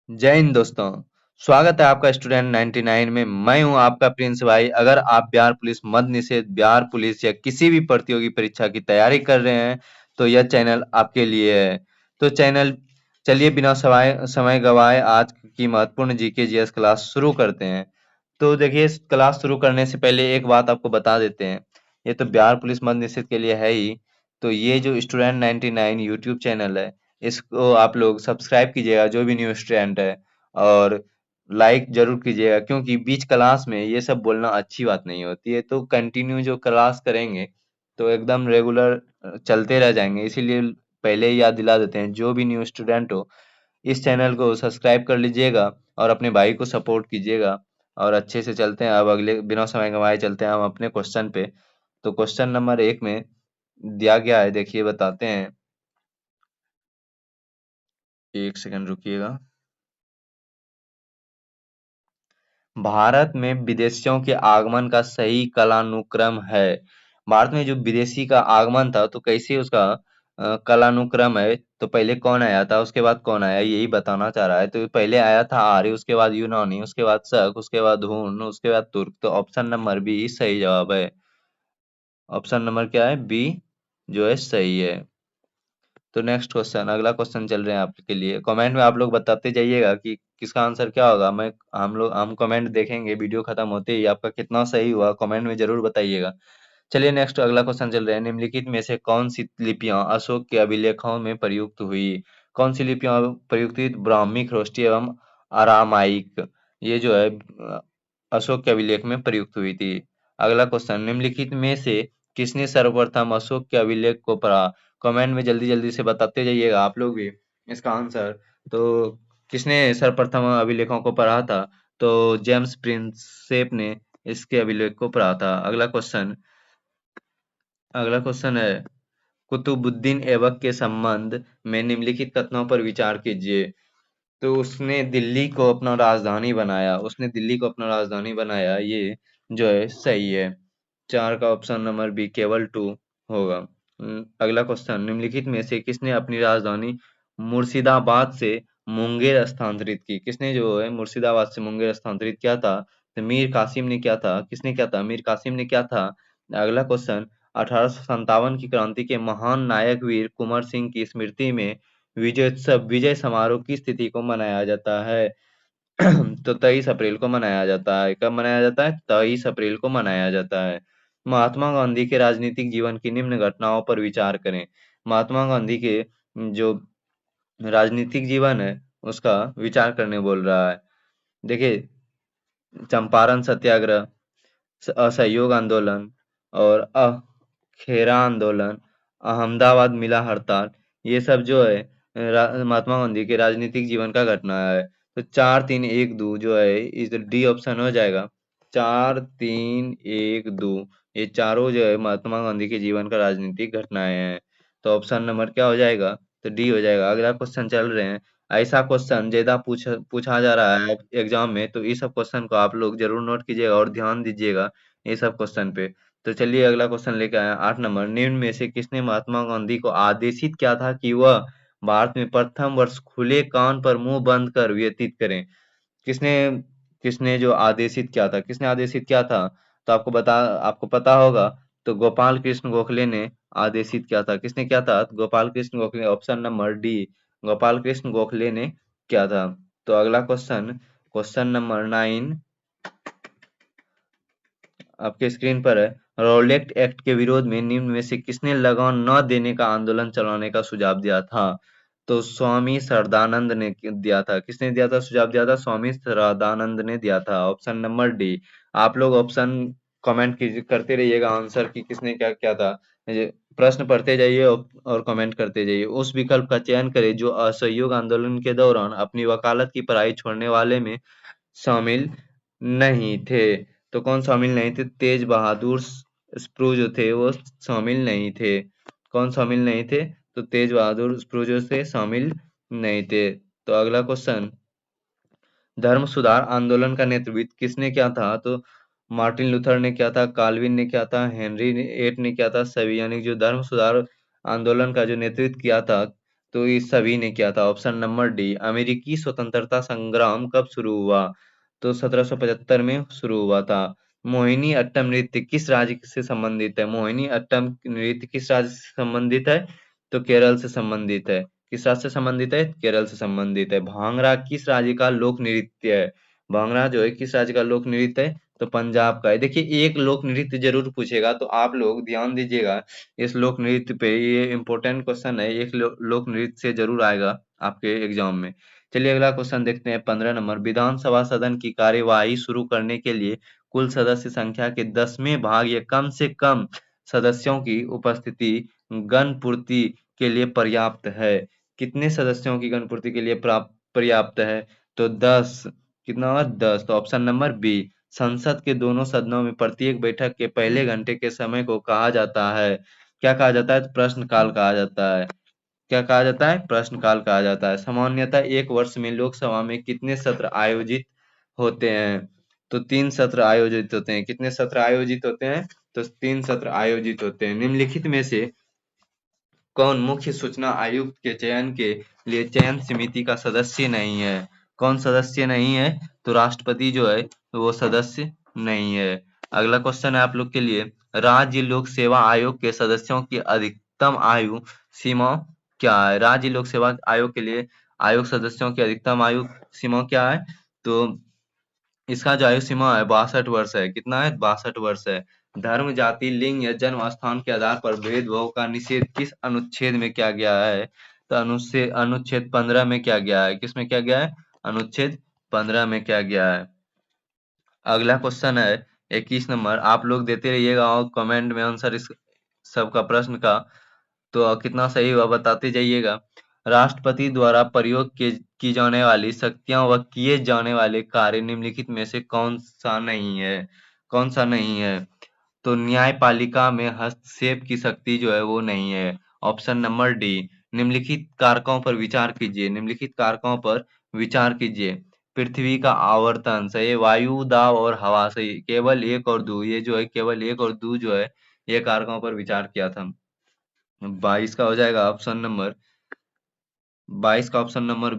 जय हिंद दोस्तों। स्वागत है आपका स्टूडेंट 99 में। मैं हूं आपका प्रिंस भाई। अगर आप बिहार पुलिस मद्य निषेध, बिहार पुलिस या किसी भी प्रतियोगी परीक्षा की तैयारी कर रहे हैं तो यह चैनल आपके लिए है। तो चलिए बिना समय गवाए आज की महत्वपूर्ण जीके जीएस क्लास शुरू करते हैं। तो देखिए, इस क्लास शुरू करने से पहले एक बात आपको बता देते हैं। ये तो बिहार पुलिस मद्य निषेध के लिए है ही। तो ये जो स्टूडेंट 99 यूट्यूब चैनल है, इसको आप लोग सब्सक्राइब कीजिएगा जो भी न्यू स्टूडेंट है, और लाइक जरूर कीजिएगा, क्योंकि बीच क्लास में ये सब बोलना अच्छी बात नहीं होती है। तो कंटिन्यू जो क्लास करेंगे तो एकदम रेगुलर चलते रह जाएंगे। इसीलिए पहले ही याद दिला देते हैं, जो भी न्यू स्टूडेंट हो इस चैनल को सब्सक्राइब कर लीजिएगा और अपने भाई को सपोर्ट कीजिएगा। और अच्छे से चलते हैं। अब अगले बिना समय गंवाए चलते हैं हम अपने क्वेश्चन पे। तो क्वेश्चन नंबर 1 में दिया गया है, देखिए बताते हैं। एक सेकंड रुकिएगा। भारत में विदेशियों के आगमन का सही कालानुक्रम है। भारत में जो विदेशी का आगमन था तो कैसे उसका कालानुक्रम है। तो पहले कौन आया था, उसके बाद कौन आया, यही बताना चाह रहा है। तो पहले आया था आर्य, उसके बाद यूनानी, उसके बाद शक, उसके बाद हुन, उसके बाद तुर्क। तो ऑप्शन नंबर बी सही जवाब है। ऑप्शन नंबर क्या है, बी जो है सही है। तो नेक्स्ट क्वेश्चन, अगला क्वेश्चन चल रहे हैं आपके लिए। कमेंट में आप लोग बताते जाइएगा कि किसका आंसर क्या होगा। हम कमेंट देखेंगे वीडियो खत्म होते ही। आपका कितना सही हुआ कमेंट में जरूर बताइएगा। चलिए नेक्स्ट अगला क्वेश्चन चल रहे हैं। निम्नलिखित में से कौन सी लिपियां अशोक के अभिलेखों में प्रयुक्त हुई। कौन सी लिपियां प्रयुक्त हुई। ब्राह्मी, खरोष्टी एवं अरामाइक। ये जो है अशोक के अभिलेख में प्रयुक्त हुई थी। अगला क्वेश्चन, निम्नलिखित में से किसने सर्वप्रथम अशोक के अभिलेख को पढ़ा। कमेंट में जल्दी जल्दी से बताते जाइएगा आप लोग भी इसका आंसर। तो किसने सर्वप्रथम अभिलेखों को पढ़ा था। तो जेम्स प्रिंसेप ने इसके अभिलेख को पढ़ा था। अगला क्वेश्चन है, कुतुबुद्दीन ऐबक के संबंध में निम्नलिखित कथनों पर विचार कीजिए। तो उसने दिल्ली को अपना राजधानी बनाया, ये जो है सही है। 4 का ऑप्शन नंबर बी केवल 2 होगा। अगला क्वेश्चन, निम्नलिखित में से किसने अपनी राजधानी मुर्शिदाबाद से मुंगेर स्थानांतरित की। किसने जो है मुर्शिदाबाद से मुंगेर स्थानांतरित किया था। तो मीर कासिम ने किया था। किसने किया था, मीर कासिम ने किया था। अगला क्वेश्चन, 1857 की क्रांति के महान नायक वीर कुंवर सिंह की स्मृति में विजयोत्सव, विजय समारोह की स्थिति को मनाया जाता है। तो 23 अप्रैल को मनाया जाता है। कब मनाया जाता है, 23 अप्रैल को मनाया जाता है। महात्मा गांधी के राजनीतिक जीवन की निम्न घटनाओं पर विचार करें। महात्मा गांधी के जो राजनीतिक जीवन है उसका विचार करने बोल रहा है। देखिए, चंपारण सत्याग्रह, असहयोग आंदोलन और खेरा आंदोलन, अहमदाबाद मिला हड़ताल, ये सब जो है महात्मा गांधी के राजनीतिक जीवन का घटना है। तो 4 3 1 2 जो है इस डी ऑप्शन हो जाएगा। 4 3 1 2, ये चारों जो है महात्मा गांधी के जीवन का राजनीतिक घटनाएं हैं। तो ऑप्शन नंबर क्या हो जाएगा, तो डी हो जाएगा। अगला क्वेश्चन चल रहे हैं। ऐसा क्वेश्चन ज्यादा पूछा जा रहा है एग्जाम में, तो इस सब क्वेश्चन को आप लोग जरूर नोट कीजिएगा और ध्यान दीजिएगा ये सब क्वेश्चन पे। तो चलिए अगला क्वेश्चन लेके आए हैं। 8 नंबर, निम्न में से किसने महात्मा गांधी को आदेशित किया था कि वह भारत में प्रथम वर्ष खुले कान पर मुंह बंद कर व्यतीत करें। किसने किसने जो आदेशित किया था, किसने आदेशित किया था। तो आपको पता होगा। तो गोपाल कृष्ण गोखले ने आदेशित किया था। किसने किया था, Gopal Krishna Gokhale. Option number D, Gopal Krishna Gokhale ने किया था। तो अगला क्वेश्चन, क्वेश्चन नंबर 9 आपके स्क्रीन पर है। रॉलेट एक्ट के विरोध में निम्न में से किसने लगान न देने का आंदोलन चलाने का सुझाव दिया था। तो स्वामी श्रद्धानंद ने दिया था। किसने दिया था, सुझाव दिया था, स्वामी श्रद्धानंद ने दिया था। Option number D. आप लोग ऑप्शन कमेंट करते रहिएगा आंसर की किसने क्या किया था। प्रश्न पढ़ते जाइए और कमेंट करते जाइए। उस विकल्प का चयन करें जो असहयोग आंदोलन के दौरान अपनी वकालत की पढ़ाई छोड़ने वाले में शामिल नहीं थे। तो कौन शामिल नहीं थे, तेज बहादुर स्प्रू जो थे वो शामिल नहीं थे। कौन शामिल नहीं थे, तो तेज बहादुर स्प्रू जो थे शामिल नहीं थे। तो अगला क्वेश्चन, धर्म सुधार आंदोलन का नेतृत्व किसने किया था। तो मार्टिन लूथर ने किया था, काल्विन ने किया था, हेनरी एट ने किया था, सभी। यानी जो धर्म सुधार आंदोलन का जो नेतृत्व किया था तो ये सभी ने किया था। Option number D. अमेरिकी स्वतंत्रता संग्राम कब शुरू हुआ? तो 1775 में शुरू हुआ था। मोहिनी अट्टम नृत्य किस राज्य से संबंधित है? मोहिनी अट्टम नृत्य किस राज्य से संबंधित है? तो केरल से संबंधित है। किस राज्य से संबंधित है? केरल से संबंधित है। भांगड़ा किस राज्य का लोक नृत्य है? भांगड़ा जो है किस राज्य का लोक नृत्य है? तो पंजाब का है। देखिए एक लोक नृत्य जरूर पूछेगा, तो आप लोग ध्यान दीजिएगा इस लोक नृत्य पे। ये इंपॉर्टेंट क्वेश्चन है, एक लोक नृत्य से जरूर आएगा आपके एग्जाम में। चलिए अगला क्वेश्चन देखते हैं। 15 नंबर। विधानसभा सदन की कार्यवाही शुरू करने के लिए कुल सदस्य संख्या के 10वें भाग या कम से कम सदस्यों की उपस्थिति गणपूर्ति के लिए पर्याप्त है? कितने सदस्यों की गणपूर्ति के लिए पर्याप्त है? तो 10। कितना होगा? 10। तो ऑप्शन नंबर बी। संसद के दोनों सदनों में प्रत्येक बैठक के पहले घंटे के समय को कहा जाता है, क्या कहा जाता है? तो प्रश्नकाल कहा जाता है। क्या कहा जाता है? प्रश्नकाल कहा जाता है। सामान्यतः एक वर्ष में लोकसभा में कितने सत्र आयोजित होते हैं? तो 3 सत्र आयोजित होते हैं। कितने सत्र आयोजित होते हैं? तो 3 सत्र आयोजित होते हैं। निम्नलिखित में से कौन मुख्य सूचना आयुक्त के चयन के लिए चयन समिति का सदस्य नहीं है? कौन सदस्य नहीं है? तो राष्ट्रपति जो है तो वो सदस्य नहीं है। अगला क्वेश्चन है आप लोग के लिए। राज्य लोक सेवा आयोग के सदस्यों की अधिकतम आयु सीमा क्या है? राज्य लोक सेवा आयोग के लिए आयोग सदस्यों की अधिकतम आयु सीमा क्या है? तो इसका जो आयु सीमा है 62 वर्ष है। कितना है? 62 वर्ष है। धर्म, जाति, लिंग या जन्म स्थान के आधार पर भेदभाव का निषेध किस अनुच्छेद में किया गया है? तो अनुच्छेद 15 में किया गया है। किस में किया गया है? अनुच्छेद 15 में किया गया है। अगला क्वेश्चन है 21 नंबर। आप लोग देते रहिएगा और कमेंट में आंसर इस सबका प्रश्न का, तो कितना सही हुआ बताते जाइएगा। राष्ट्रपति द्वारा प्रयोग की जाने वाली शक्तियां व किए जाने वाले कार्य निम्नलिखित में से कौन सा नहीं है? कौन सा नहीं है? तो न्यायपालिका में हस्तक्षेप की शक्ति जो है वो नहीं है। Option number D. निम्नलिखित कारकों पर विचार कीजिए। निम्नलिखित कारकों पर विचार कीजिए। पृथ्वी का आवर्तन सही है, वायु, दाब और हवा सही है। केवल एक और दो, ये जो है केवल एक और दो जो है ये कारकों पर विचार किया था। 22 का हो जाएगा ऑप्शन नंबर 22 का ऑप्शन नंबर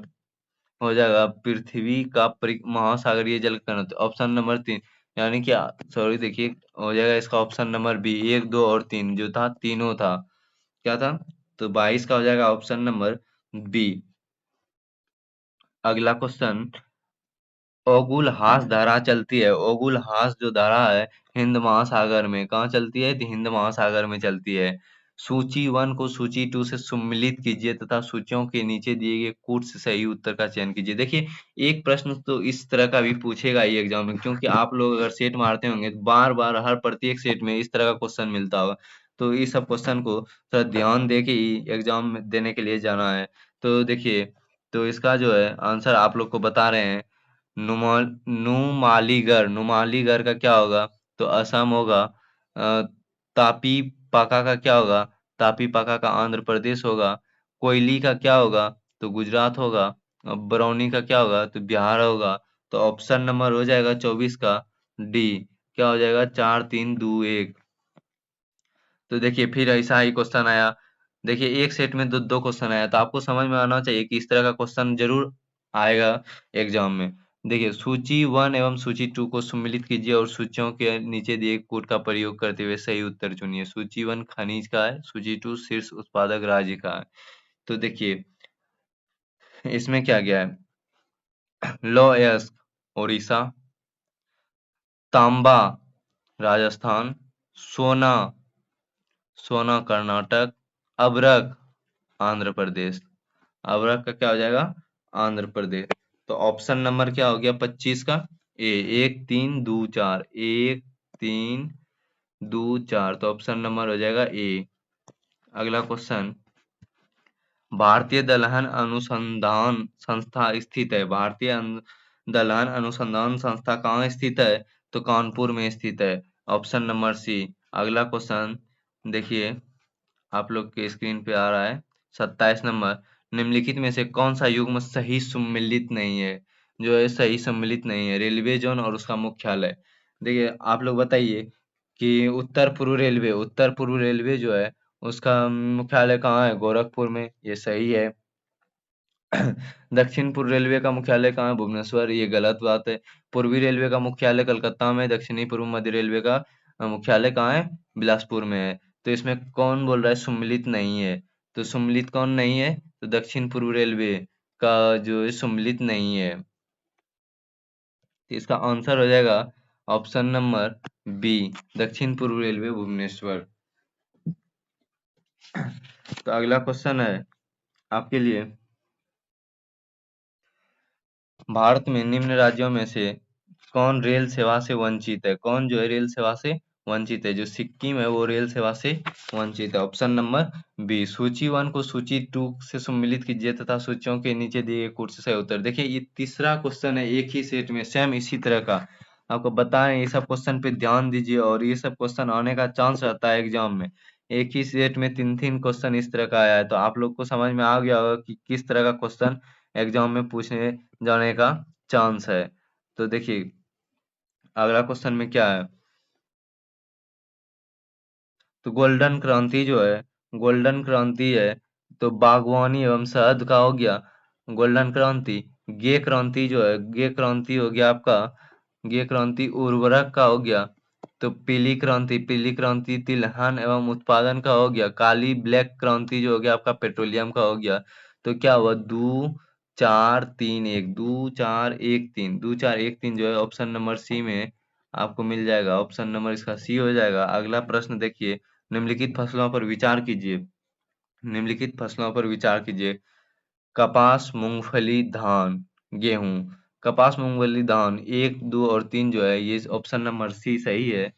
हो जाएगा पृथ्वी का महासागरीय जल का घनत्व। ऑप्शन नंबर 3 यानी कि सॉरी देखिए हो जाएगा इसका ऑप्शन नंबर बी। 1, 2 और 3 जो था तीनों था। क्या था? तो 22 का हो जाएगा ऑप्शन नंबर बी। अगला क्वेश्चन। ओगुल हास धारा चलती है। ओगुल हास जो धारा है हिंद महासागर में कहाँ चलती है? तो हिंद महासागर में चलती है। सूची 1 को सूची 2 से सम्मिलित कीजिए तथा सूचियों के नीचे दिए गए कूट से सही उत्तर का चयन कीजिए। देखिए एक प्रश्न तो इस तरह का भी पूछेगा ही एग्जाम में, क्योंकि आप लोग अगर सेट मारते होंगे तो बार बार हर प्रत्येक सेट में इस तरह का क्वेश्चन मिलता होगा। तो इस सब क्वेश्चन को थोड़ा ध्यान दे के ही एग्जाम में देने के लिए जाना है। तो देखिए तो इसका जो है आंसर आप लोग को बता रहे हैं। नुमालीगढ़। नुमालीगढ़ का क्या होगा? तो असम होगा। तापी पाका का क्या होगा? तापी पाका का आंध्र प्रदेश होगा। कोयली का क्या होगा? तो गुजरात होगा। बरौनी का क्या होगा? तो बिहार होगा। तो ऑप्शन नंबर हो जाएगा 24 का डी। क्या हो जाएगा? 4, 3, 2, 1। तो देखिए फिर ऐसा ही क्वेश्चन आया। देखिए एक सेट में दो दो क्वेश्चन आया, तो आपको समझ में आना चाहिए कि इस तरह का क्वेश्चन जरूर आएगा एग्जाम में। देखिए सूची 1 एवं सूची 2 को सम्मिलित कीजिए और सूचियों के नीचे दिए कोड का प्रयोग करते हुए सही उत्तर चुनिए। सूची 1 खनिज का है, सूची 2 शीर्ष उत्पादक राज्य का है। तो देखिए इसमें क्या गया है? लौह उड़ीसा, तांबा राजस्थान, सोना सोना कर्नाटक, अभ्रक आंध्र प्रदेश। अभ्रक का क्या हो जाएगा? आंध्र प्रदेश। तो ऑप्शन नंबर क्या हो गया 25 का? ए। 1, 3, 2, 4। 1, 3, 2, 4। तो ऑप्शन नंबर हो जाएगा ए। अगला क्वेश्चन। भारतीय दलहन अनुसंधान संस्था स्थित है। दलहन अनुसंधान संस्था कहाँ स्थित है? तो कानपुर में स्थित है। Option number C. अगला क्वेश्चन देखिए आप लोग के स्क्रीन पे आ रहा है। 27 नंबर। निम्नलिखित में से कौन सा युग्म सही सम्मिलित नहीं है? जो है सही सम्मिलित नहीं है। रेलवे जोन और उसका मुख्यालय। देखिए आप लोग बताइए कि उत्तर पूर्व रेलवे जो है उसका मुख्यालय कहाँ है? गोरखपुर में। ये सही है। दक्षिण पूर्व रेलवे का मुख्यालय कहाँ है? भुवनेश्वर। ये गलत बात है। पूर्वी रेलवे का मुख्यालय कलकत्ता में। दक्षिणी पूर्व मध्य रेलवे का मुख्यालय कहाँ है? बिलासपुर में है। तो इसमें कौन बोल रहा है सम्मिलित नहीं है? तो सम्मिलित कौन नहीं है? तो दक्षिण पूर्व रेलवे का जो है सम्मिलित नहीं है। तो इसका आंसर हो जाएगा ऑप्शन नंबर बी, दक्षिण पूर्व रेलवे भुवनेश्वर। तो अगला क्वेश्चन है आपके लिए, भारत में निम्न राज्यों में से कौन रेल सेवा से वंचित है? कौन जो है रेल सेवा से वंचित है? जो सिक्किम है वो रेल सेवा से वंचित है। Option number B. सूची 1 को सूची 2 से सम्मिलित कीजिए तथा सूचियों के नीचे दिए गए कोड से सही उत्तर। देखिए ये तीसरा क्वेश्चन है एक ही सेट में सेम इसी तरह का। आपको बताएं ये सब क्वेश्चन पे ध्यान दीजिए और ये सब क्वेश्चन आने का चांस रहता है एग्जाम में। एक ही सेट में 3-3 क्वेश्चन इस तरह का आया है, तो आप लोग को समझ में आ गया होगा कि किस तरह का क्वेश्चन एग्जाम में पूछने जाने का चांस है। तो देखिए अगला क्वेश्चन में क्या है, तो गोल्डन क्रांति जो है, गोल्डन क्रांति है तो बागवानी एवं शहद का हो गया गोल्डन क्रांति। गे क्रांति जो है, गे क्रांति हो गया आपका, गे क्रांति उर्वरक का हो गया। तो पीली क्रांति तिलहन एवं उत्पादन का हो गया। काली ब्लैक क्रांति जो हो गया आपका पेट्रोलियम का हो गया। तो क्या हुआ, 2 4 3 1, 2 4 1 3, 2 4 1 3 जो है ऑप्शन नंबर सी में आपको मिल जाएगा। ऑप्शन नंबर इसका सी हो जाएगा। अगला प्रश्न देखिए, निम्नलिखित फसलों पर विचार कीजिए। निम्नलिखित फसलों पर विचार कीजिए। कपास, मूंगफली, धान, गेहूं। कपास, मूंगफली, धान 1 2 और 3 जो है ये ऑप्शन नंबर सी सही है।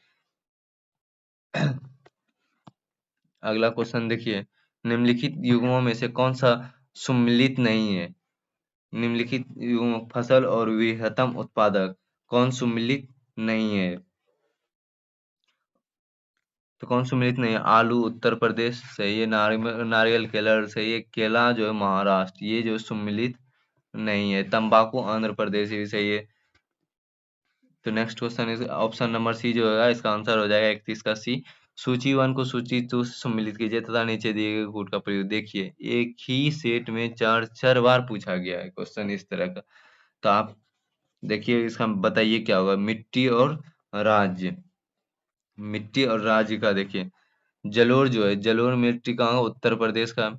अगला क्वेश्चन देखिए, निम्नलिखित युग्मों में से कौन सा सम्मिलित नहीं है? निम्नलिखित युग्म फसल और वृहत्तम उत्पादक कौन सम्मिलित नहीं है? तो कौन सम्मिलित नहीं है? आलू उत्तर प्रदेश सही है, नारियल केरल सही है, केला जो है महाराष्ट्र, ये जो सम्मिलित नहीं है। तंबाकू आंध्र प्रदेश ये भी सही है। तो next question is option number C जो होगा इसका आंसर हो जाएगा 31 का सी। सूची 1 को सूची 2 से सम्मिलित कीजिए तथा नीचे दिए गए कोड का प्रयोग। देखिए एक ही सेट में चार चार बार पूछा गया है क्वेश्चन इस तरह का। तो आप देखिए इसका बताइए क्या होगा। मिट्टी और राज्य, मिट्टी और राज्य का देखिए, जलोढ़ जो है, जलोढ़ मिट्टी कहाँ का? उत्तर प्रदेश का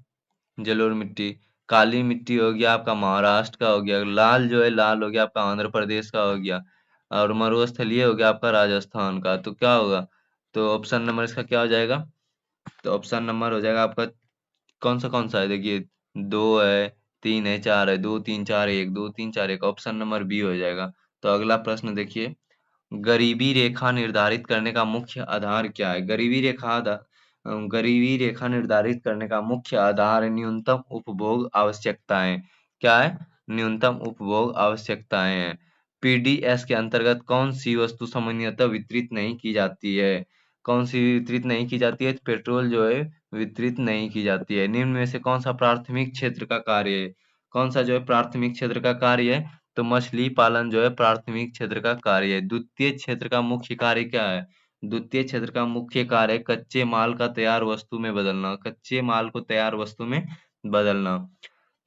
जलोढ़ मिट्टी। काली मिट्टी हो गया आपका महाराष्ट्र का हो गया। लाल जो है, लाल हो गया आपका आंध्र प्रदेश का हो गया। और मरुस्थलीय हो गया आपका राजस्थान का। तो क्या होगा, तो ऑप्शन नंबर इसका क्या हो जाएगा? तो ऑप्शन नंबर हो जाएगा आपका कौन सा है देखिए, 2 है 3 है 4 है, 2 3 4 1, 2 3 4 1, ऑप्शन नंबर बी हो जाएगा। तो अगला प्रश्न देखिए, गरीबी रेखा निर्धारित करने का मुख्य आधार क्या है? गरीबी रेखा निर्धारित करने का मुख्य आधार है न्यूनतम उपभोग आवश्यकताएं। क्या है? न्यूनतम उपभोग आवश्यकताएं हैं। पीडीएस के अंतर्गत कौन सी वस्तु सामान्यतः वितरित नहीं की जाती है? कौन सी वितरित नहीं की जाती है? पेट्रोल जो है वितरित नहीं की जाती है। निम्न में से कौन सा प्राथमिक क्षेत्र का कार्य है? कौन सा जो है प्राथमिक क्षेत्र का कार्य है? तो मछली पालन जो है प्राथमिक क्षेत्र का कार्य है। द्वितीय क्षेत्र का मुख्य कार्य क्या है? द्वितीय क्षेत्र का मुख्य कार्य कच्चे माल का तैयार वस्तु में बदलना, कच्चे माल को तैयार वस्तु में बदलना।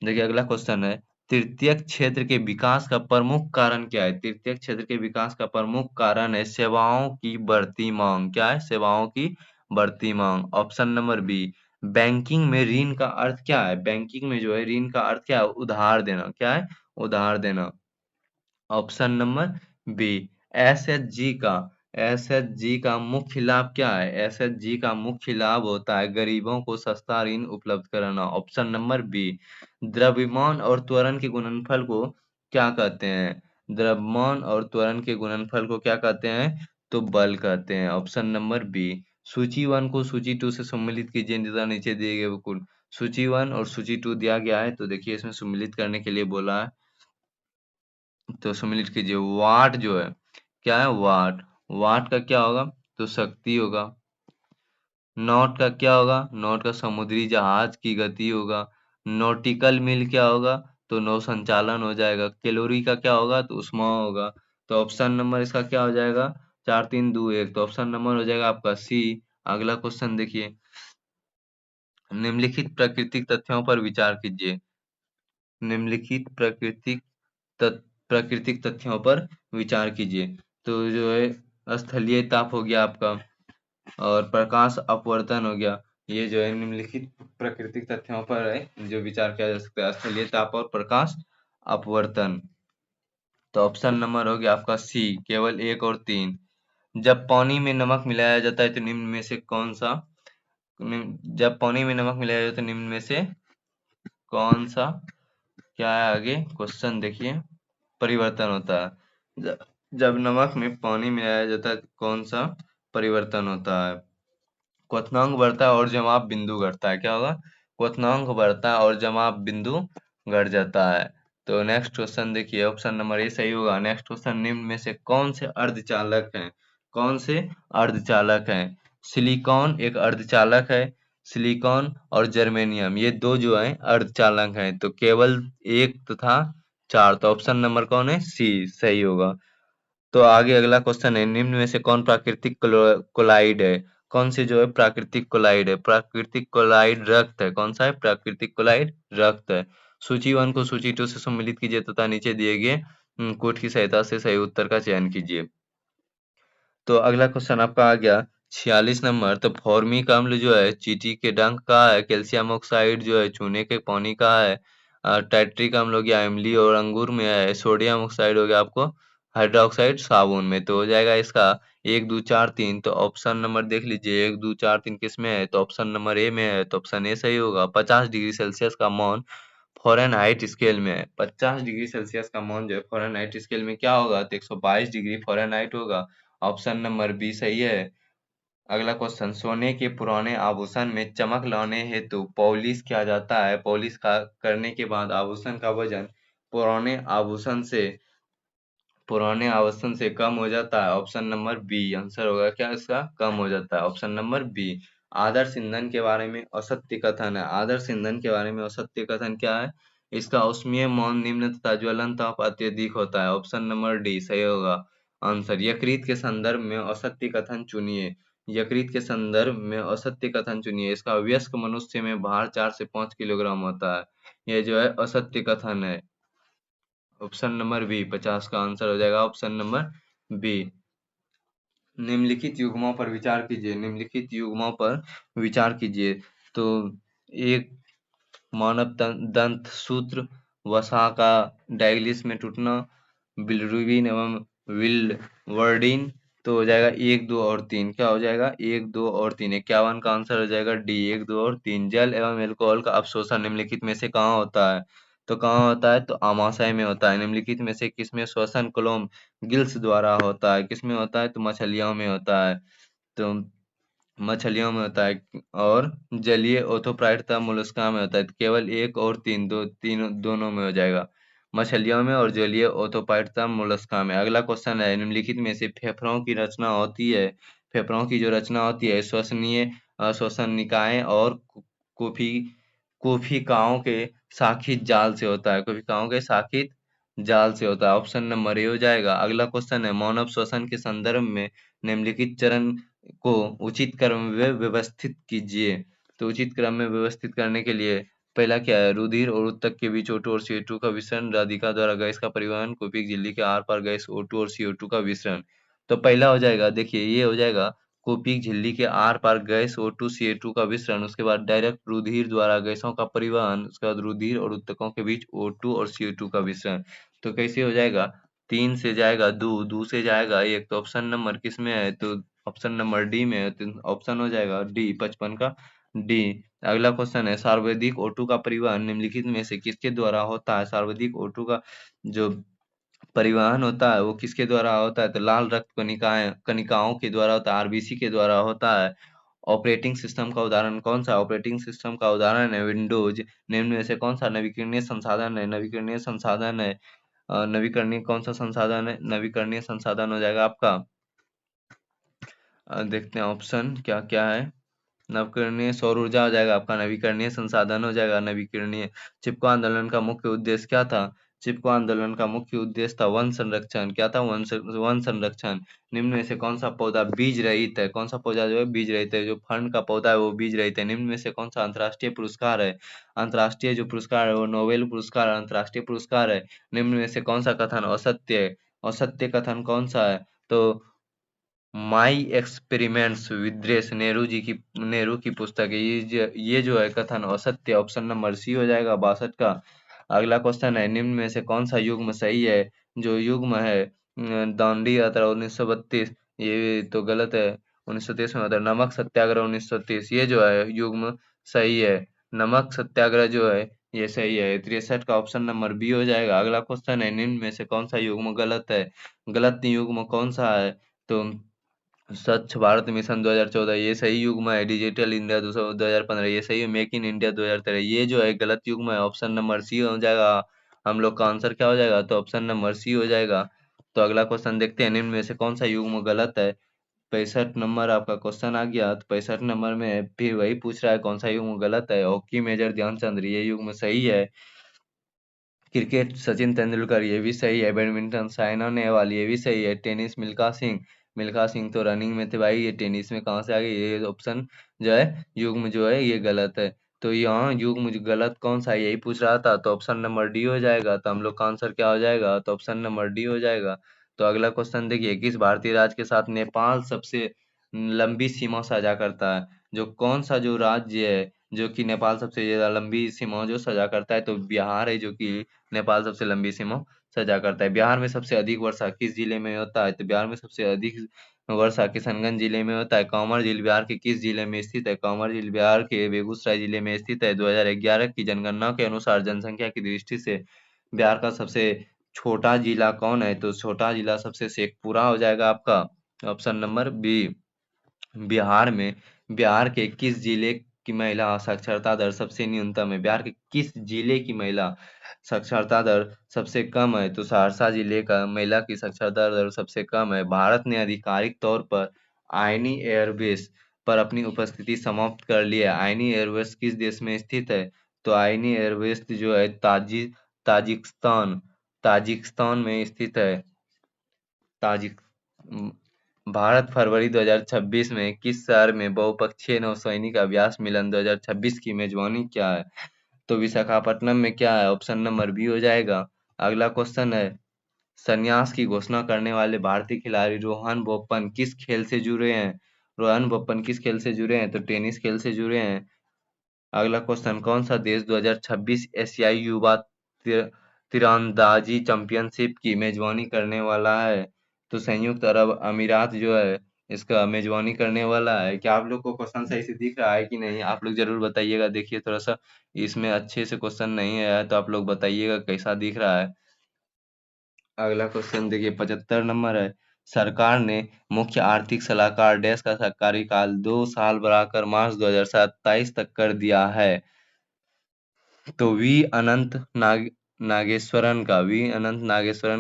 देखिए अगला क्वेश्चन है, तृतीय क्षेत्र के विकास का प्रमुख कारण क्या है? तृतीय क्षेत्र के विकास का प्रमुख कारण है सेवाओं की बढ़ती मांग। क्या है? सेवाओं की बढ़ती मांग। Option number B. बैंकिंग में ऋण का अर्थ क्या है? बैंकिंग में जो है ऋण का अर्थ क्या है? उधार देना। क्या है? उधार देना। Option number B. एसएचजी का मुख्य लाभ क्या है? एसएचजी का मुख्य लाभ होता है गरीबों को सस्ता ऋण उपलब्ध कराना। Option number B. द्रव्यमान और त्वरण के गुणनफल को क्या कहते हैं? द्रव्यमान और त्वरण के गुणनफल को क्या कहते हैं? तो बल कहते हैं। Option number B. सूची 1 को सूची 2 से सम्मिलित कीजिए तथा नीचे दिए गए कुल। सूची 1 और सूची 2 दिया गया है, तो देखिए इसमें सम्मिलित करने के लिए बोला है, तो सम्मिलित कीजिए। वाट जो है, क्या है? वाट। वाट का क्या होगा? तो शक्ति होगा। नॉट का क्या होगा? नॉट का समुद्री जहाज की गति होगा। नॉटिकल मील क्या होगा? तो नौ संचालन हो जाएगा। कैलोरी का क्या होगा? तो उष्मा होगा। तो ऑप्शन नंबर इसका क्या हो जाएगा? 4 3 2 1, तो ऑप्शन नंबर हो जाएगा आपका सी। अगला क्वेश्चन देखिए, निम्नलिखित प्राकृतिक तथ्यों पर विचार कीजिए। निम्नलिखित प्राकृतिक तथ्यों पर विचार कीजिए। तो जो है स्थलीय ताप हो गया आपका, और प्रकाश अपवर्तन हो गया। ये जो है निम्नलिखित प्राकृतिक तथ्यों पर है जो विचार किया जा सकता है, स्थलीय ताप और प्रकाश अपवर्तन। तो ऑप्शन नंबर हो गया आपका सी, केवल 1 और 3। जब पानी में नमक मिलाया जाता है तो निम्न में से कौन सा जब पानी में नमक मिलाया जाता है निम्न में से कौन सा क्या है आगे क्वेश्चन देखिए, परिवर्तन होता है। जब नमक में पानी मिलाया जाता है तो कौन सा परिवर्तन होता है? क्वथनांक बढ़ता है और जमाव बिंदु घटता है। क्या होगा? क्वथनांक बढ़ता है और जमाव बिंदु घट जाता है। तो नेक्स्ट क्वेश्चन देखिए, ऑप्शन नंबर ए सही होगा। नेक्स्ट क्वेश्चन, निम्न में से कौन से अर्धचालक हैं? कौन से अर्धचालक हैं? सिलिकॉन एक अर्धचालक है। सिलिकॉन और जर्मेनियम ये दो जो है अर्धचालक हैं। तो केवल 1 तथा 4, तो ऑप्शन नंबर कौन है? सी सही होगा। तो आगे अगला क्वेश्चन है, निम्न में से कौन प्राकृतिक कोलाइड है? कौन सी जो है प्राकृतिक कोलाइड है? प्राकृतिक कोलाइड रक्त है। कौन सा है? प्राकृतिक कोलाइड रक्त है। सूची 1 को सूची 2 से सम्मिलित कीजिए तथा नीचे दिए गए कोड की सहायता से सही उत्तर का चयन कीजिए। तो अगला क्वेश्चन आपका आ गया 46 नंबर। तो फॉर्मिक अम्ल जो है चींटी के डंक का है। कैल्शियम ऑक्साइड जो है चूने के पानी का है। टाइट्रिक अम्ल हो गया इमली और अंगूर में है। सोडियम ऑक्साइड हो गया आपको हाइड्रोक्साइड साबुन में। तो हो जाएगा इसका 1 2 4 3। तो ऑप्शन नंबर देख लीजिए, 1 2 4 3 किस में है? तो ऑप्शन नंबर ए में है। तो ऑप्शन ए सही होगा। 50 डिग्री सेल्सियस का मान फ़ारेनहाइट स्केल में है। 50 डिग्री सेल्सियस का मान जो है फ़ारेनहाइट स्केल में क्या होगा? तो 122 डिग्री फ़ारेनहाइट होगा। ऑप्शन नंबर बी सही है। अगला क्वेश्चन, सोने के पुराने आभूषण में चमक लाने हेतु पॉलिश किया जाता है। पॉलिश का करने के बाद आभूषण का वजन पुराने आभूषण से कम हो जाता है। ऑप्शन नंबर बी आंसर होगा क्या इसका? कम हो जाता है। Option number B. आदर्श ईंधन के बारे में असत्य कथन है। आदर्श ईंधन के बारे में असत्य कथन क्या है? इसका औष्मीय मान निम्न तथा ज्वलन ताप अत्यधिक होता है। ऑप्शन नंबर डी सही होगा आंसर। यकृत के संदर्भ में असत्य कथन चुनिए। यकृत के संदर्भ में असत्य कथन चुनिए। इसका वयस्क मनुष्य में भार 4 से 5 किलोग्राम होता है। यह जो है असत्य कथन है। ऑप्शन नंबर बी 50 का आंसर हो जाएगा ऑप्शन नंबर बी। निम्नलिखित युग्मों पर विचार कीजिए। निम्नलिखित युग्मों पर विचार कीजिए। तो एक मानव दंत सूत्र, वसा का डायलिस में टूटना, बिलिरुबिन एवं विल्वर्डिन। तो हो जाएगा 1 2 और 3। क्या हो जाएगा? 1 2 और 3। 51 का आंसर हो जाएगा डी 1 2 और 3। जल एवं एल्कोहल का अवशोषण निम्नलिखित में से कहाँ होता है? तो कहाँ होता है? तो आमाशय में होता है। निम्नलिखित में से किसमें श्वसन कोलोम गिल्स द्वारा होता है? किसमें होता है? तो मछलियों में होता है। तो मछलियों में होता है। और जलीय ओथोप्राइट मोलस्का में होता है। तो केवल 1 और 3 तीनों दोनों में हो जाएगा। मछलियों में और जलीय ओथोप्राइट मोलस्का में। अगला क्वेश्चन है, निम्नलिखित में से फेफड़ों की रचना होती है। फेफड़ों की जो रचना होती है श्वसनीय श्वसन निकाय और कोफी कोशिकाओं के शाखित जाल से होता है। कोशिकाओं के शाखित जाल से होता है। ऑप्शन नंबर ए हो जाएगा। अगला क्वेश्चन है, मानव श्वसन के संदर्भ में निम्नलिखित चरण को उचित क्रम में व्यवस्थित कीजिए। तो उचित क्रम में व्यवस्थित करने के लिए पहला क्या है? रुधिर और ऊतक के बीच O2 और CO2 का विसरण, राधिका द्वारा गैस का परिवहन, कुपिक झिल्ली के आर पार गैस O2 और CO2 का विसरण। तो पहला हो जाएगा, देखिए ये हो जाएगा कुपिक झिल्ली के are par gas O2 CO2 का विसरण। उसके बाद डायरेक्ट रुधिर द्वारा गैसों का परिवहन। उसके बाद रुधिर और ऊतकों के बीच O2 और CO2 का विसरण। तो कैसे हो जाएगा? 3 से जाएगा 2, 2 से जाएगा 1। तो ऑप्शन नंबर किस में है? तो ऑप्शन नंबर डी में है। तो ऑप्शन हो जाएगा डी 55 का डी। अगला क्वेश्चन है, सर्वाधिक O2 का परिवहन निम्नलिखित में से किसके द्वारा होता है? सर्वाधिक O2 का जो परिवहन होता है वो किसके द्वारा होता है? तो लाल रक्त कनिकाओं के द्वारा होता है, आरबीसी के द्वारा होता है। ऑपरेटिंग सिस्टम का उदाहरण कौन सा? ऑपरेटिंग सिस्टम का उदाहरण है विंडोज। निम्न में से कौन सा नवीकरणीय संसाधन है? नवीकरणीय संसाधन है नवीकरणीय कौन सा संसाधन है? नवीकरणीय संसाधन हो जाएगा आपका देखते हैं ऑप्शन क्या क्या है। नवीकरणीय सौर ऊर्जा हो जाएगा आपका। नवीकरणीय संसाधन हो जाएगा नवीकरणीय। चिपको आंदोलन का मुख्य उद्देश्य क्या था? चिपको आंदोलन का मुख्य उद्देश्य था वन संरक्षण। क्या था? वन संरक्षण। निम्न में से कौन सा पौधा बीज रहित है? कौन सा पौधा जो है बीज रहित है? जो फर्न का पौधा है वो बीज रहित है। निम्न में से कौन सा अंतर्राष्ट्रीय पुरस्कार है? अंतर्राष्ट्रीय जो पुरस्कार है वो नोबेल पुरस्कार अंतर्राष्ट्रीय पुरस्कार है। निम्न में से कौन सा कथन असत्य है? असत्य कथन कौन सा है? तो माई एक्सपेरिमेंट्स विद्रेश नेहरू की पुस्तक है। ये जो है कथन असत्य। ऑप्शन नंबर सी हो जाएगा 62 का। अगला क्वेश्चन है, निम्न में से कौन सा युग्म सही है? जो युग्म है दांडी यात्रा 1932, ये तो गलत है। 1930 में होता है नमक सत्याग्रह 1930, ये जो है युग्म सही है। नमक सत्याग्रह जो है ये सही है। 63 का ऑप्शन नंबर बी हो जाएगा। अगला क्वेश्चन है, निम्न में से कौन सा युग्म गलत है? गलत युग्म कौन सा है? तो स्वच्छ भारत मिशन 2014 ये सही युग्म है। डिजिटल इंडिया 2015 ये सही है। मेक इन इंडिया 2013 ये जो है गलत युग्म है। ऑप्शन नंबर सी हो जाएगा। हम लोग का आंसर क्या हो जाएगा? तो ऑप्शन नंबर सी हो जाएगा। तो अगला क्वेश्चन देखते हैं, निम्न में से कौन सा युग्म गलत है? 65 नंबर आपका क्वेश्चन आ गया। तो 65 नंबर में भी वही पूछ रहा है कौन सा युग्म गलत है। हॉकी मेजर ध्यानचंद्र ये युग्म सही है। क्रिकेट सचिन तेंदुलकर ये भी सही है। बैडमिंटन साइना नेहवाल ये भी सही है। टेनिस मिल्खा सिंह, मिल्खा सिंह तो रनिंग में थे भाई, ये टेनिस में कहाँ से आ गए? ये ऑप्शन जो है युग्म जो है ये गलत है। तो यहाँ युग्म जो गलत कौन सा है यही पूछ रहा था। तो ऑप्शन नंबर डी हो जाएगा। तो हम लोग का आंसर क्या हो जाएगा? तो ऑप्शन नंबर डी हो जाएगा। तो अगला क्वेश्चन देखिए, किस भारतीय राज्य के साथ नेपाल सबसे लंबी सीमा साझा करता है? जो कौन सा जो राज्य है जो कि नेपाल सबसे ज्यादा लंबी सीमा जो साझा करता है? तो बिहार है जो कि नेपाल सबसे लंबी सीमा साझा करता है। बिहार में सबसे अधिक वर्षा किस जिले में होता है? तो बिहार में सबसे अधिक वर्षा किशनगंज जिले में होता है। कांवड़ झील बिहार के किस जिले में स्थित है? कांवड़ झील बिहार के बेगूसराय जिले में स्थित है। 2011 की जनगणना के अनुसार जनसंख्या की दृष्टि से बिहार का सबसे छोटा जिला कौन है? तो छोटा जिला सबसे शेखपुरा हो जाएगा आपका। Option number B. बिहार में बिहार के किस जिले की महिला साक्षरता दर सबसे न्यूनतम है? बिहार के किस जिले की महिला साक्षरता दर सबसे कम है? तो सहरसा जिले का महिला की साक्षरता दर सबसे कम है। भारत ने आधिकारिक तौर पर आईनी एयरबेस पर अपनी उपस्थिति समाप्त कर ली है। आईनी एयरबेस किस देश में स्थित है? तो आईनी एयरबेस जो है ताजिकिस्तान ताजिकिस्तान में स्थित है। ताजिक भारत फरवरी 2026 में किस शहर में बहुपक्षीय नौसैनिक अभ्यास मिलन 2026 की मेजबानी क्या है? तो विशाखापट्टनम में क्या है? ऑप्शन नंबर बी हो जाएगा। अगला क्वेश्चन है, संन्यास की घोषणा करने वाले भारतीय खिलाड़ी रोहन बोपन्ना किस खेल से जुड़े हैं? रोहन बोपन्ना किस खेल से जुड़े हैं? तो टेनिस खेल से जुड़े हैं। अगला क्वेश्चन, कौन सा देश 2026 एशियाई युवा तिर, तीरंदाजी चैंपियनशिप की मेजबानी करने वाला है? तो संयुक्त अरब अमीरात जो है इसका मेजबानी करने वाला है। क्या आप लोग को क्वेश्चन सही से दिख रहा है कि नहीं? आप लोग जरूर बताइएगा। देखिए थोड़ा सा इसमें अच्छे से क्वेश्चन नहीं है तो आप लोग बताइएगा कैसा दिख रहा है। अगला क्वेश्चन देखिए 75 नंबर है, सरकार ने मुख्य आर्थिक सलाहकार डैश का कार्यकाल 2 साल बढ़ाकर मार्च 2027 तक कर दिया है। तो वी अनंत नागेश्वरन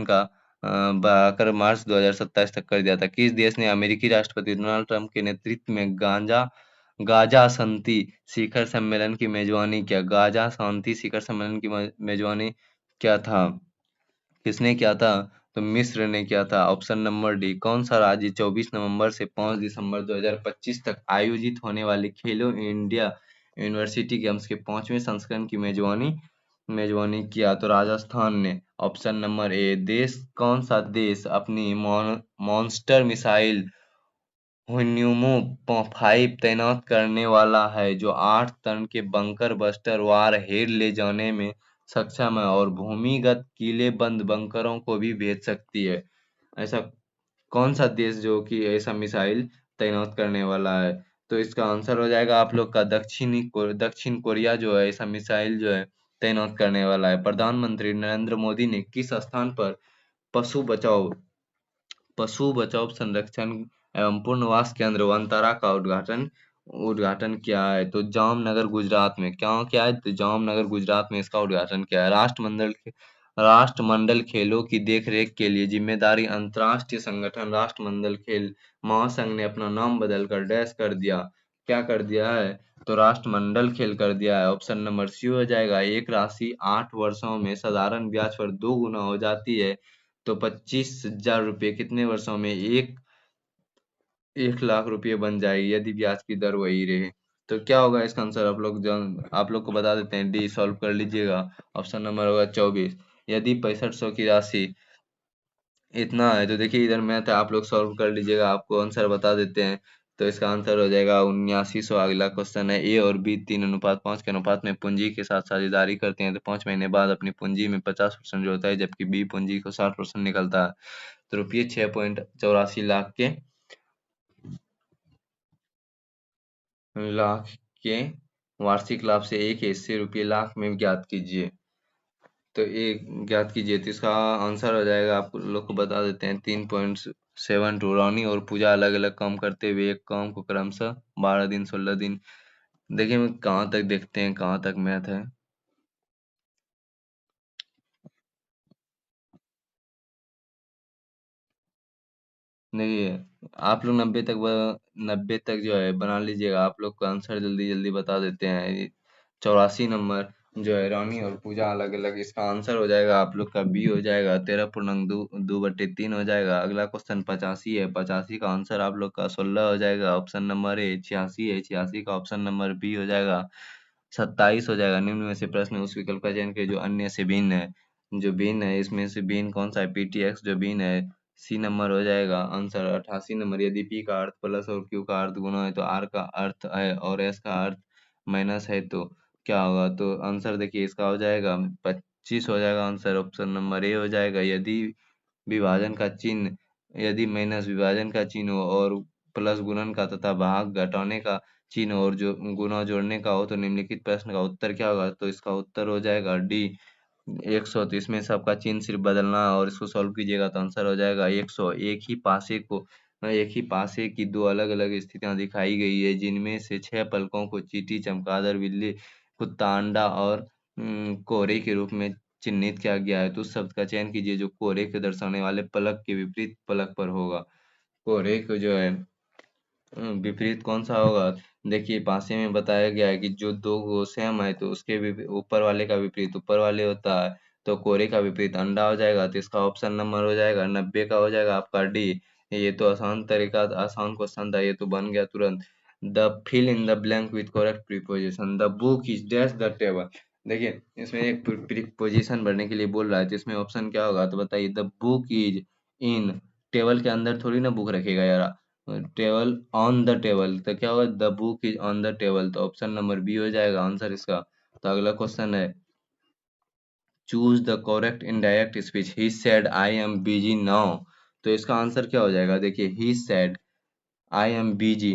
का बढ़ाकर मार्च 2027 तक कर दिया था। किस देश ने अमेरिकी राष्ट्रपति डोनाल्ड ट्रंप के नेतृत्व में गाजा शांति शिखर सम्मेलन की मेजबानी किया? गाजा शांति शिखर सम्मेलन की मेजबानी क्या था? किसने किया था? तो मिस्र ने किया था। Option number D. कौन सा राज्य 24 नवंबर से 5 दिसंबर 2025 तक आयोजित होने वाले खेलो इंडिया यूनिवर्सिटी गेम्स के 5वें संस्करण की मेजबानी मेजबानी किया? तो राजस्थान ने। Option number A. देश कौन सा देश अपनी मॉन्स्टर मिसाइल ह्यून्यू-5 तैनात करने वाला है जो 8 टन के बंकर बस्टर वारहेड ले जाने में सक्षम है और भूमिगत कीलेबंद बंकरों को भी भेज सकती है? ऐसा कौन सा देश जो कि ऐसा मिसाइल तैनात करने वाला है? तो इसका आंसर हो जाएगा आप लोग का दक्षिण कोरिया जो है ऐसा मिसाइल जो है तैनात करने वाला है। प्रधानमंत्री नरेंद्र मोदी ने किस स्थान पर पशु बचाओ पशु बचाओ संरक्षण एवं पुनर्वास केंद्र वनतारा का उद्घाटन उद्घाटन किया है? तो जामनगर गुजरात में। क्या क्या है? तो जामनगर गुजरात में इसका उद्घाटन किया है। राष्ट्रमंडल खेलों की देखरेख के लिए जिम्मेदारी अंतर्राष्ट्रीय संगठन राष्ट्रमंडल खेल महासंघ ने अपना नाम बदलकर डैश कर दिया। क्या कर दिया है, तो राष्ट्रमंडल खेल कर दिया है। ऑप्शन नंबर सी हो जाएगा। एक राशि 8 वर्षों में साधारण ब्याज पर 2 गुना हो जाती है, तो 25,000 रुपये कितने वर्षों में 1 लाख रुपये बन जाएगी यदि ब्याज की दर वही रहे। तो क्या होगा इसका आंसर, आप लोग को बता देते हैं, डी सॉल्व कर लीजिएगा। ऑप्शन नंबर होगा 24। यदि 6500 की राशि इतना है, तो देखिए इधर मैथ है, आप लोग सॉल्व कर लीजिएगा, आपको आंसर बता देते हैं। तो इसका आंसर हो जाएगा 7900। अगला क्वेश्चन है, ए और बी 3:5 के अनुपात में पूंजी के साथ साझेदारी करते हैं, तो 5 महीने बाद अपनी पूंजी में 50% जोड़ता है, जबकि बी पूंजी को 60% निकलता है। तो रुपये 6.84 लाख के लाख के वार्षिक लाभ से एक हिस्से रुपये लाख में ज्ञात कीजिए। तो एक ज्ञात कीजिए, तो इसका आंसर हो जाएगा, आप लोग को बता देते हैं, 3.72। रोनी और पूजा अलग अलग काम करते हुए एक काम को क्रमशः 12 दिन 16 दिन। देखिए हम कहाँ तक देखते हैं, कहाँ तक मैथ है। देखिए आप लोग 90 तक जो है बना लीजिएगा, आप लोग का आंसर जल्दी जल्दी बता देते हैं। 84 नंबर जो है, रानी और पूजा अलग अलग, इसका आंसर हो जाएगा आप लोग का बी हो जाएगा। 13.2/3 हो जाएगा। अगला क्वेश्चन 85 है। 85 का आंसर आप लोग का 16 हो जाएगा। Option number A. 86 है। 86 का ऑप्शन नंबर बी हो जाएगा। 27 हो जाएगा। निम्न में से प्रश्न उस विकल्प का चयन करें जो अन्य से भिन्न है। जो भिन्न है इसमें से भिन्न कौन सा है, पीटीएक्स जो भिन्न है, सी नंबर हो जाएगा आंसर। 88 नंबर, यदि पी का अर्थ प्लस और क्यू का अर्थ गुना है तो आर का अर्थ है और एस का अर्थ माइनस है, तो क्या होगा, तो आंसर देखिए इसका हो जाएगा 25 हो जाएगा आंसर। ऑप्शन नंबर ए हो जाएगा। विभाजन का चिन्ह यदि माइनस विभाजन का चिन्ह हो और प्लस गुणन का तथा भाग घटाने का चिन्ह और जो गुना जोड़ने का हो, तो निम्नलिखित प्रश्न का उत्तर क्या होगा, तो इसका उत्तर हो जाएगा डी 100। तो इसमें सबका चिन्ह सिर्फ बदलना है और इसको सॉल्व कीजिएगा तो आंसर हो जाएगा 100। एक ही पासे की दो अलग अलग स्थितियां दिखाई गई है, जिनमें से 6 पलकों को चींटी, चमगादड़, बिल्ली, कुत्ता, अंडा और कोहरे के रूप में चिन्हित किया गया है। तो उस शब्द का चयन कीजिए जो कोहरे के दर्शाने वाले पलक के विपरीत पलक पर होगा। कोहरे को जो है विपरीत कौन सा होगा, देखिए पासे में बताया गया है कि जो दो को सेम है तो उसके ऊपर वाले का विपरीत ऊपर वाले होता है। तो कोहरे का विपरीत अंडा हो जाएगा, तो इसका ऑप्शन नंबर हो जाएगा 90 का हो जाएगा आपका डी। ये तो आसान क्वेश्चन था, ये तो बन गया तुरंत। The fill in the blank with correct preposition. The book is dash the table. देखिए इसमें एक प्रीपोजिशन भरने के लिए बोल रहा है, तो इसमें ऑप्शन क्या होगा, तो बताइए। The book is in, table के अंदर थोड़ी ना बुक रखेगा यार, टेबल ऑन द टेबल, तो क्या होगा, the book is on the table. तो ऑप्शन नंबर बी हो जाएगा आंसर इसका। तो अगला क्वेश्चन है, choose the correct indirect speech. He said I am busy now. तो इसका आंसर क्या हो जाएगा, देखिए he said I am busy,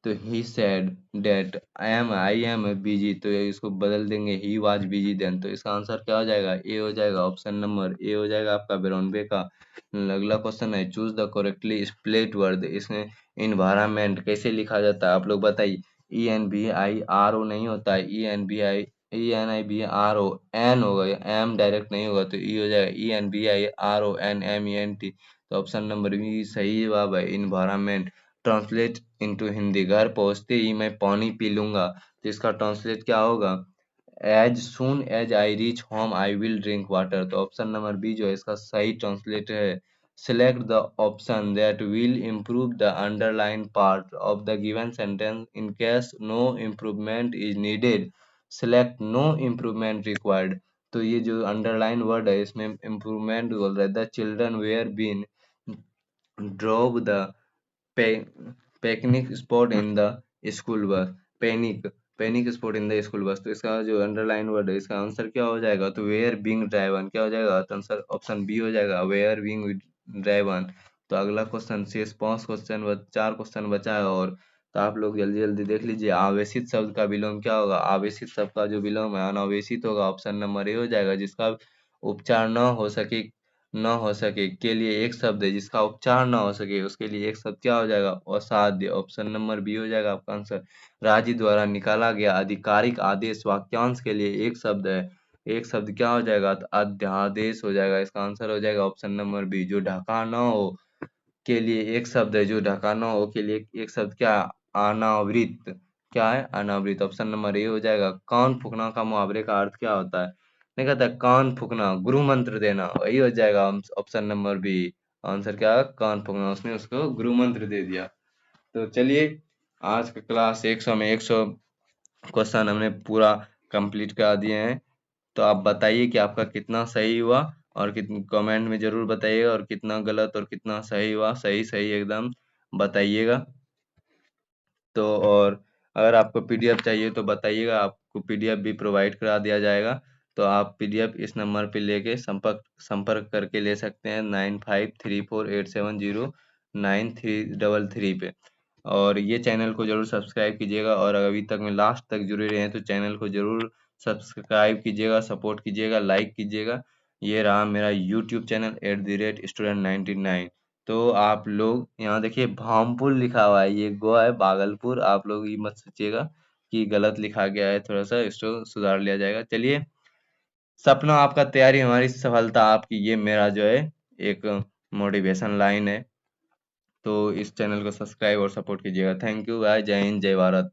तो he said that I am busy, तो ये इसको बदल देंगे ही वाज बिजी देन। तो इसका आंसर क्या हो जाएगा, ए हो जाएगा। ऑप्शन नंबर ए हो जाएगा आपका 92 का। अगला क्वेश्चन है, choose the correctly split word. इसमें इन्वायरमेंट कैसे लिखा जाता है, आप लोग बताइए। ENVIRO नहीं होता है, ENVIRO एन होगा, एम डायरेक्ट नहीं होगा, तो ई हो जाएगा ENVIRONMENT। तो ऑप्शन नंबर बी सही जवाब है, इन्वायरमेंट। ट्रांसलेट इनटू हिंदी, घर पहुंचते ही मैं पानी पी लूंगा, तो इसका ट्रांसलेट क्या होगा, as soon as I reach home I will drink water. तो ऑप्शन नंबर बी जो है इसका सही ट्रांसलेट है। Select the option that will improve the underlined part of the given sentence in case no improvement is needed, select no improvement required। तो ये जो underline word है इसमें इम्प्रूवमेंट बोल रहा है। The children were been drove the panic spot in the school bus, panic panic spot in the school bus. तो इसका जो अंडरलाइन वर्ड है इसका आंसर क्या हो जाएगा, तो वेयर बीइंग ड्राइवन क्या हो जाएगा, तो आंसर ऑप्शन बी हो जाएगा, वेयर बीइंग ड्राइवन। तो अगला क्वेश्चन शेष 5 क्वेश्चन 4 क्वेश्चन बचा है और, तो आप लोग जल्दी जल्दी देख लीजिए। आवेशित शब्द का विलोम क्या होगा, आवेशित शब्द का जो विलोम है अनावेशित होगा। ऑप्शन नंबर ए हो जाएगा। जिसका उपचार न हो सके के लिए एक शब्द है, जिसका उपचार न हो सके उसके लिए एक शब्द क्या हो जाएगा, असाध्य। ऑप्शन नंबर बी हो जाएगा आपका आंसर। राज्य द्वारा निकाला गया आधिकारिक आदेश वाक्यांश के लिए एक शब्द है, एक शब्द क्या हो जाएगा, तो अध्यादेश हो जाएगा। इसका आंसर हो जाएगा ऑप्शन नंबर बी। जो ढका न हो के लिए एक शब्द है, जो ढका न हो के लिए एक शब्द क्या, अनावृत। क्या है? अनावृत। ऑप्शन नंबर ए हो जाएगा। कान फूकना का मुहावरे का अर्थ क्या होता है? नहीं, कहता है कान फूकना, गुरु मंत्र देना, वही हो जाएगा ऑप्शन नंबर बी। आंसर क्या है? कान फूकना। उसने उसको गुरु मंत्र दे दिया। तो चलिए, आज का क्लास 100 में 100 क्वेश्चन हमने पूरा कंप्लीट करा दिए हैं। तो आप बताइए कि आपका कितना सही हुआ, और कितने कमेंट में जरूर बताइएगा, और कितना गलत और कितना सही हुआ, सही सही एकदम बताइएगा। तो और अगर आपको पीडीएफ चाहिए तो बताइएगा, आपको पीडीएफ भी प्रोवाइड करा दिया जाएगा। तो आप पीडीएफ इस नंबर पे लेके संपर्क संपर्क करके ले सकते हैं, 9534870933 पे। और ये चैनल को जरूर सब्सक्राइब कीजिएगा, और अभी तक में लास्ट तक जुड़े रहे हैं तो चैनल को जरूर सब्सक्राइब कीजिएगा, सपोर्ट कीजिएगा, लाइक कीजिएगा। ये रहा मेरा यूट्यूब चैनल @student99। तो आप लोग यहाँ देखिए, भामपुर लिखा हुआ है, ये गो है भागलपुर। आप लोग ये मत सोचिएगा कि गलत लिखा गया है, थोड़ा सा इसको सुधार लिया जाएगा। चलिए, सपना आपका तैयारी, हमारी सफलता आपकी, ये मेरा जो है एक मोटिवेशन लाइन है। तो इस चैनल को सब्सक्राइब और सपोर्ट कीजिएगा। थैंक यू, बाय, जय हिंद, जय भारत।